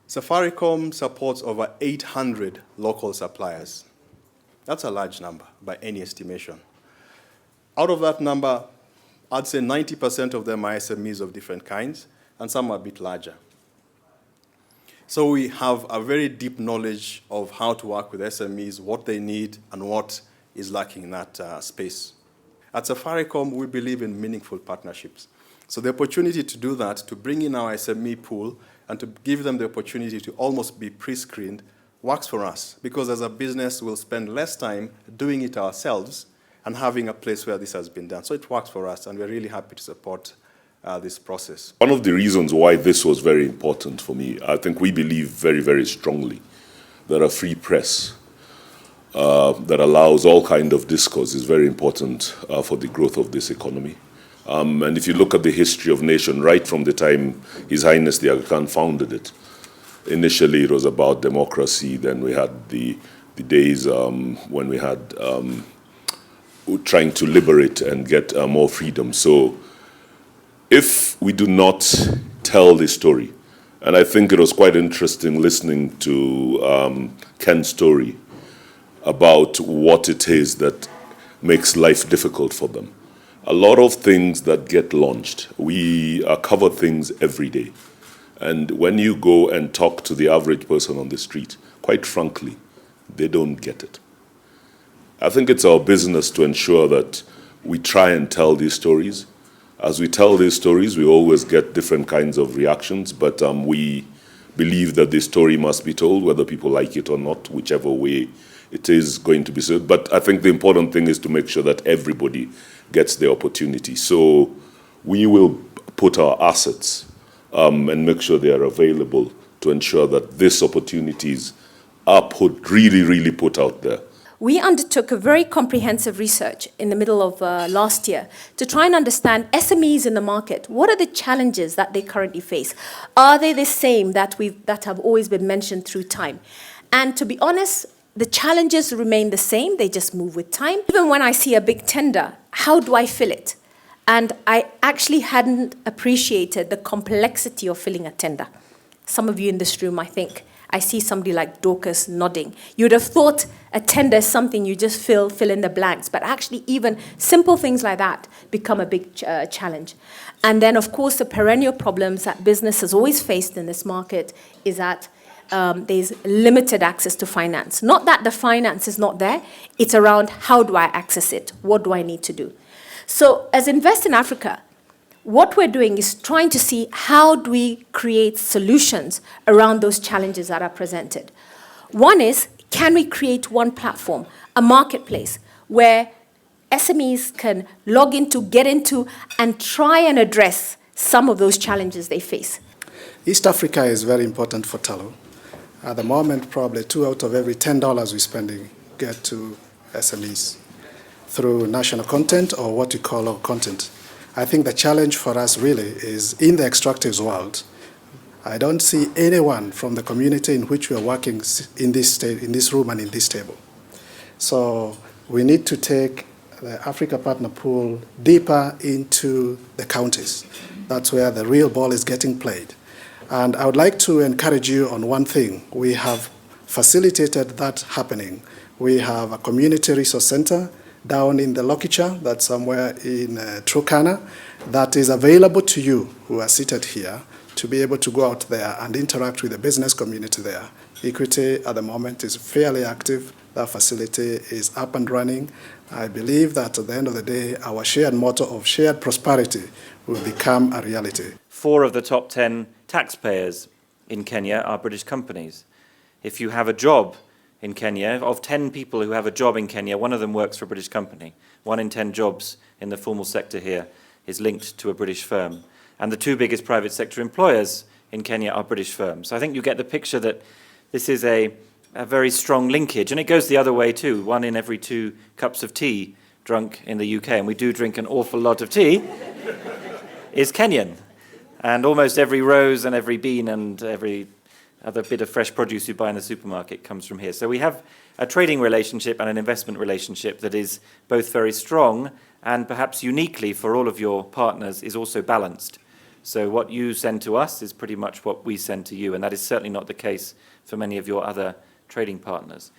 Safaricom supports over 800 local suppliers. That's a large number by any estimation. Out of that number, I'd say 90% of them are SMEs of different kinds, and some are a bit larger. So we have a very deep knowledge of how to work with SMEs, what they need, and what is lacking in that space. At Safaricom, we believe in meaningful partnerships. So the opportunity to do that, to bring in our SME pool, and to give them the opportunity to almost be pre-screened, works for us, because as a business, we'll spend less time doing it ourselves and having a place where this has been done. So it works for us, and we're really happy to support this process. One of the reasons why this was very important for me, I think we believe very, very strongly that a free press that allows all kind of discourse is very important for the growth of this economy. And if you look at the history of nation, right from the time His Highness the Aga Khan founded it, initially it was about democracy, then we had the days when we had trying to liberate and get more freedom. So if we do not tell the story, and I think it was quite interesting listening to Ken's story about what it is that makes life difficult for them. A lot of things that get launched, we cover things every day. And when you go and talk to the average person on the street, quite frankly, they don't get it. I think it's our business to ensure that we try and tell these stories. As we tell these stories, we always get different kinds of reactions, but we believe that the story must be told, whether people like it or not, whichever way it is going to be said. But I think the important thing is to make sure that everybody gets the opportunity. So we will put our assets and make sure they are available to ensure that these opportunities are really put out there. We undertook a very comprehensive research in the middle of last year to try and understand SMEs in the market. What are the challenges that they currently face? Are they the same that have always been mentioned through time? And to be honest, the challenges remain the same, they just move with time. Even when I see a big tender, how do I fill it? And I actually hadn't appreciated the complexity of filling a tender. Some of you in this room, I think, I see somebody like Dorcas nodding. You'd have thought a tender is something you just fill in the blanks, but actually even simple things like that become a big challenge. And then, of course, the perennial problems that business has always faced in this market is that there's limited access to finance. Not that the finance is not there, it's around how do I access it? What do I need to do? So as Invest in Africa, what we're doing is trying to see how do we create solutions around those challenges that are presented. One is, can we create one platform, a marketplace, where SMEs can log into, get into, and try and address some of those challenges they face? East Africa is very important for Tallow. At the moment, probably 2 out of every $10 we're spending get to SMEs through national content or what we call our content. I think the challenge for us really is in the extractives world. I don't see anyone from the community in which we are working in this room and in this table. So we need to take the Africa Partner Pool deeper into the counties. That's where the real ball is getting played. And I would like to encourage you on one thing. We have facilitated that happening. We have a community resource center down in the Lokicha, that's somewhere in Turkana, that is available to you who are seated here to be able to go out there and interact with the business community there. Equity at the moment is fairly active. That facility is up and running. I believe that at the end of the day, our shared motto of shared prosperity will become a reality. 4 of the top 10 taxpayers in Kenya are British companies. If you have a job in Kenya, of 10 people who have a job in Kenya, 1 of them works for a British company. 1 in 10 jobs in the formal sector here is linked to a British firm. And the 2 biggest private sector employers in Kenya are British firms. So I think you get the picture that this is a very strong linkage. And it goes the other way too. 1 in every 2 cups of tea drunk in the UK, and we do drink an awful lot of tea, is Kenyan. And almost every rose and every bean and every other bit of fresh produce you buy in the supermarket comes from here. So we have a trading relationship and an investment relationship that is both very strong and perhaps uniquely for all of your partners is also balanced. So what you send to us is pretty much what we send to you, and that is certainly not the case for many of your other trading partners.